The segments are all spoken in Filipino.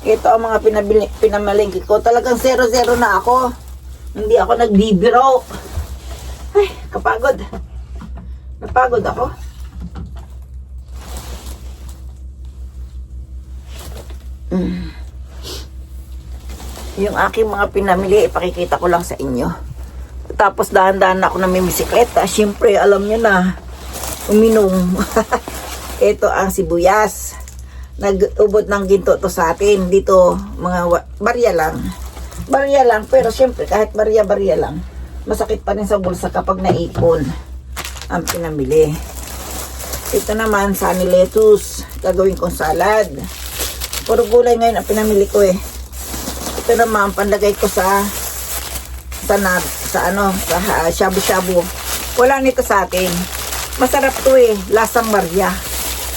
Ito ang mga pinamalingki ko. Talagang 0-0 na ako. Hindi ako nagbibiro. Ay, kapagod. Napagod ako. Yung aking mga pinamili, ipakikita ko lang sa inyo. Tapos dahan-dahan ako na may bisikleta. Siyempre, alam nyo na, uminom. Ito ang sibuyas. Nag-ubod ng ginto to sa atin. Dito, mga barya lang. Barya lang, pero siyempre, kahit barya-barya lang, masakit pa rin sa bulsa kapag naipon ang pinamili. Ito naman, sunny lettuce. Gagawin kong salad. Puro gulay ngayon ang pinamili ko eh. Ito naman, panlagay ko sa shabu-shabu. Wala nito sa atin. Masarap to eh. Lasang Maria.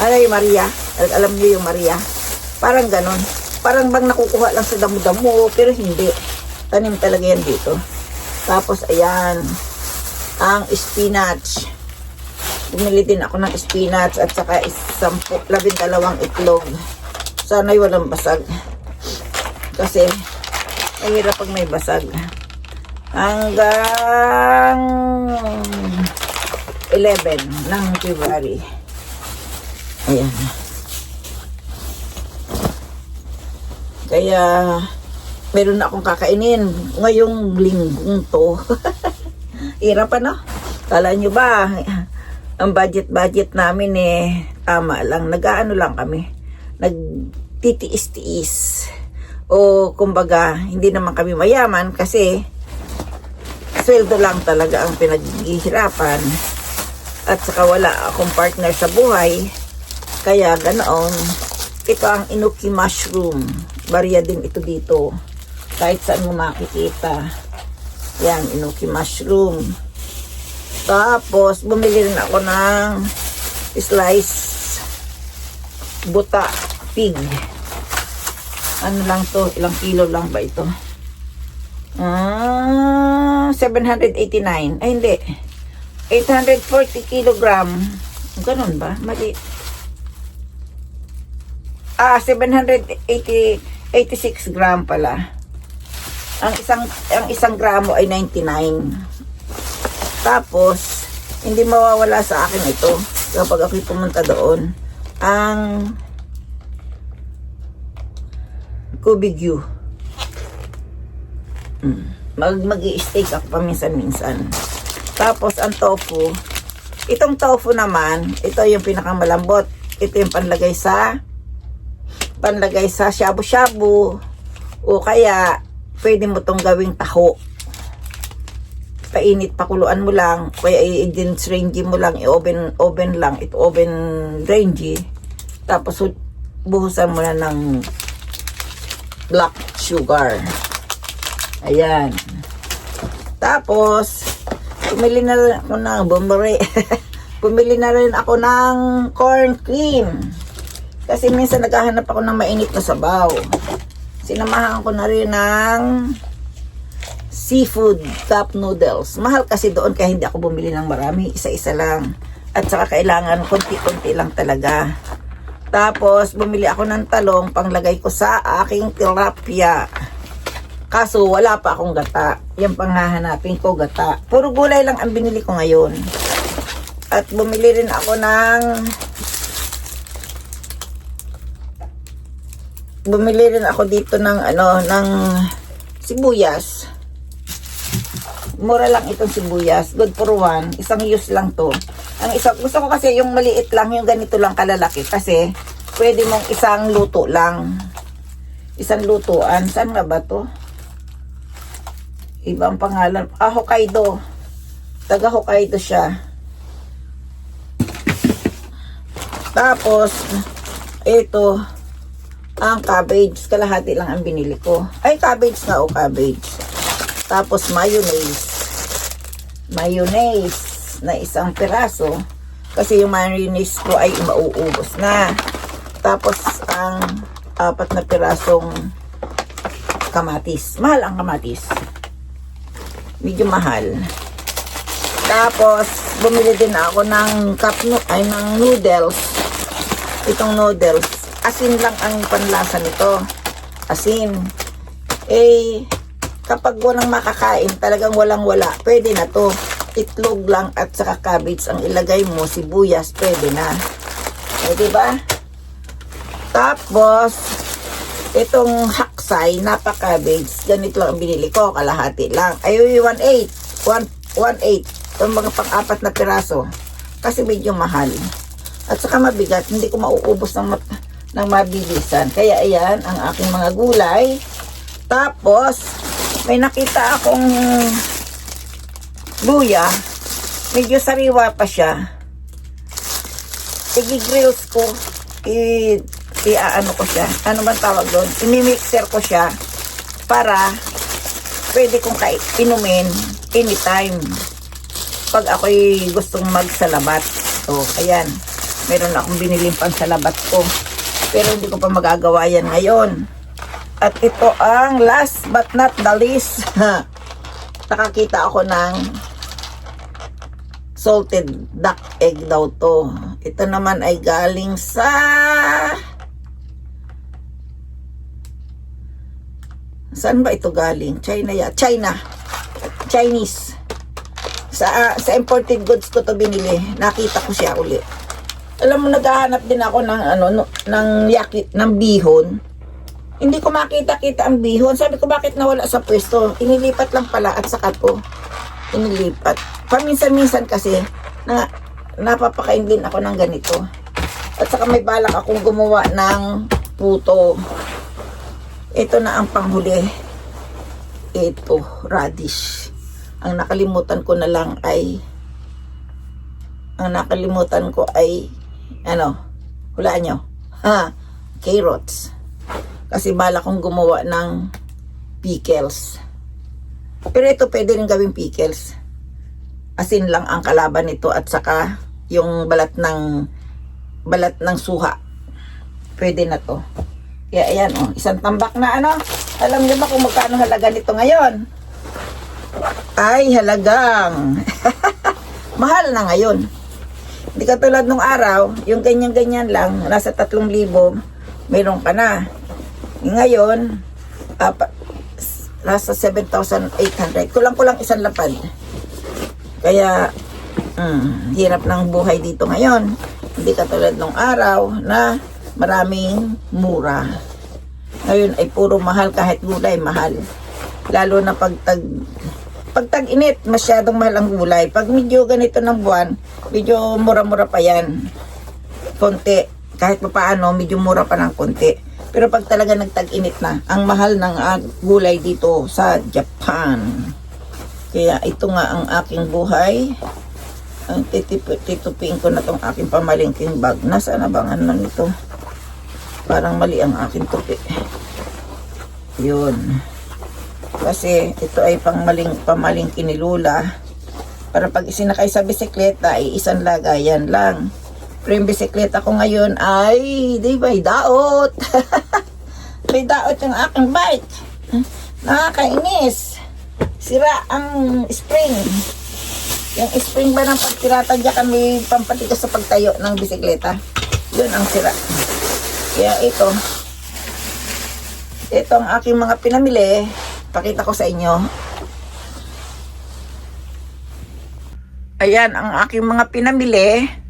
Ano yung Maria? Alam niyo yung Maria? Parang ganon. Parang bang nakukuha lang sa damo-damo, pero hindi. Tanim talaga yan dito. Tapos, ayan. Ang spinach. Bumili din ako ng spinach at saka 12 itlog. Sana'y walang basag. Kasi, mahirap pag may basag. Hanggang 11 ng February. Ayan. Kaya, meron na akong kakainin ngayong linggong to. Hirap no? Kala nyo ba, ang budget namin tama lang. Nag-aano lang kami. Nagtitiis-tiis. O kumbaga, hindi naman kami mayaman kasi sweldo lang talaga ang pinaghihirapan. At saka wala akong partner sa buhay. Kaya ganoon. Ito ang inuki mushroom. Barya din ito dito. Kahit saan mo makikita. Yan, inuki mushroom. Tapos, bumili rin ako ng slice buta pig. Ano lang to? Ilang kilo lang ba ito? 789. Ay, hindi. 840 kilogram. Ganun ba? Mali. 786 gram pala. Ang isang gramo ay 99. Tapos, hindi mawawala sa akin ito kapag ako'y pumunta doon. Ang Kubigyu. Mag-i-steak ako paminsan-minsan. Tapos, ang tofu. Itong tofu naman, ito yung pinakamalambot. Ito yung panlagay sa shabu-shabu. O kaya, pwede mo tong gawing taho. Painit, pakuluan mo lang. Kaya i-dins range mo lang. I-oven lang. Ito oven range. Tapos, buhusan mo na ng black sugar. Ayan. Tapos, pumili na rin ako ng pumili na rin ako ng corn cream. Kasi minsan naghahanap ako ng mainit na sabaw. Sinamahan ko na rin ng seafood cup noodles. Mahal kasi doon kaya hindi ako bumili ng marami. Isa-isa lang. At saka kailangan konti-konti lang talaga. Tapos, bumili ako ng talong panglagay ko sa aking tilapia. Kaso, wala pa akong gata. Yan pang hahanapin ko, gata. Puro gulay lang ang binili ko ngayon. At bumili rin ako dito ng ng sibuyas. Mura lang itong sibuyas. Good for one. Isang use lang to. Gusto ko kasi yung maliit lang, yung ganito lang kalalaki. Kasi, pwede mong isang luto lang. Isang lutuan. Saan nga ba to? Ibang pangalan. Hokkaido. Taga Hokkaido siya. Tapos, ito, ang cabbage. Kalahati lang ang binili ko. Ay, cabbage nga o cabbage. Tapos, mayonnaise. Mayonnaise na isang piraso. Kasi yung mayonnaise ko ay mauubos na. Tapos, ang 4 na pirasong kamatis. Mahal ang kamatis. Medyo mahal. Tapos, bumili din ako ng ng noodles. Itong noodles. Asin lang ang panlasa nito. asin. Kapag walang makakain, talagang walang-wala, pwede na to. Itlog lang at saka cabbage ang ilagay mo, sibuyas, pwede na. Diba? Tapos, itong haksay, napa-cabbage, ganito lang ang binili ko, kalahati lang. Ay, 1/8. 1/8. Itong mga pang-apat na piraso. Kasi medyo mahal. At saka mabigat, hindi ko mauubos ng mabilisan. Kaya ayan, ang aking mga gulay. Tapos, may nakita akong luya. Medyo sariwa pa siya. I-grills ko. I-ano ko siya. Ano bang tawag doon? I-mixer ko siya para pwede kong inumin anytime pag ako'y gustong magsalabat. So, ayan. Meron akong biniling pansalabat ko. Pero hindi ko pa magagawa yan ngayon. At ito ang last but not the least. Nakakita ako ng salted duck egg daw to. Ito naman ay galing sa saan ba ito galing? Chinese. Sa imported goods ko to binili. Nakita ko siya uli. Alam mo, naghahanap din ako ng ng bihon. Hindi ko makita-kita ang bihon. Sabi ko, bakit nawala sa pwesto? Inilipat lang pala at saka to. Inilipat. Paminsan-minsan kasi, napapakain din ako ng ganito. At saka may balak akong gumawa ng puto. Ito na ang panghuli. Ito, radish. Ang nakalimutan ko ay, hulaan nyo. Carrots. Kasi bala kong gumawa ng pickles. Pero ito pwede rin gawing pickles. Asin lang ang kalaban nito at saka yung balat ng suha. Pwede na to. Kaya ayan, isang tambak na Alam niyo ba kung magkano halaga nito ngayon? Ay, halagang mahal na ngayon. Hindi katulad nung araw, yung ganyan-ganyan lang, nasa 3,000, meron ka na. Ngayon, nasa 7,800. Kulang-kulang isang lapad. Kaya, hirap ng buhay dito ngayon. Hindi katulad nung araw na maraming mura. Ngayon ay puro mahal, kahit gulay mahal. Lalo na pag tag-init, masyadong mahal ang gulay. Pag medyo ganito ng buwan, medyo mura-mura pa yan. Konti. Kahit pa paano, medyo mura pa ng konti. Pero pag talaga nagtag-init na, ang mahal ng gulay dito sa Japan. Kaya ito nga ang aking buhay. Ang titupiin ko na tong aking pamalingking bag. Nasaan na bang nito? Parang mali ang aking tupi. Yun. Kasi ito ay pamalingki ni Lola. Para pag isinakay sa bisikleta, ay isang lagayan lang. Pero yung bisikleta ko ngayon ay, may daot. May daot yung aking bike. Nakakainis. Sira ang spring. Yung spring ba ng pagtiratadyakan may pampatigas sa pagtayo ng bisikleta. Yun ang sira. Kaya ito ang aking mga pinamili. Pakita ko sa inyo. Ayan ang aking mga pinamili.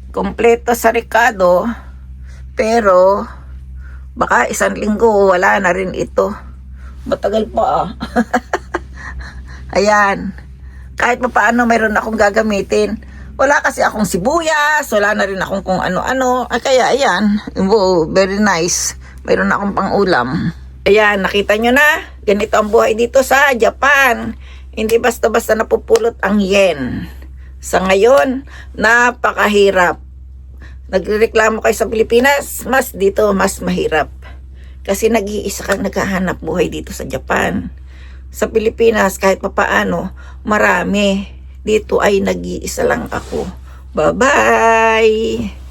Kompleto sa Ricardo, pero baka isang linggo wala na rin ito. Matagal pa Ayan. Kahit pa paano mayroon akong gagamitin. Wala kasi akong sibuyas, wala na rin akong kung ano-ano. Kaya ayan, very nice. Mayroon akong pang-ulam. Ayan, nakita nyo na. Ganito ang buhay dito sa Japan. Hindi basta-basta napupulot ang yen. Sa ngayon, napakahirap. Nagrereklamo kayo sa Pilipinas, dito mas mahirap. Kasi nag-iisa kang naghahanap buhay dito sa Japan. Sa Pilipinas, kahit papaano, marami. Dito ay nag-iisa lang ako. Bye-bye!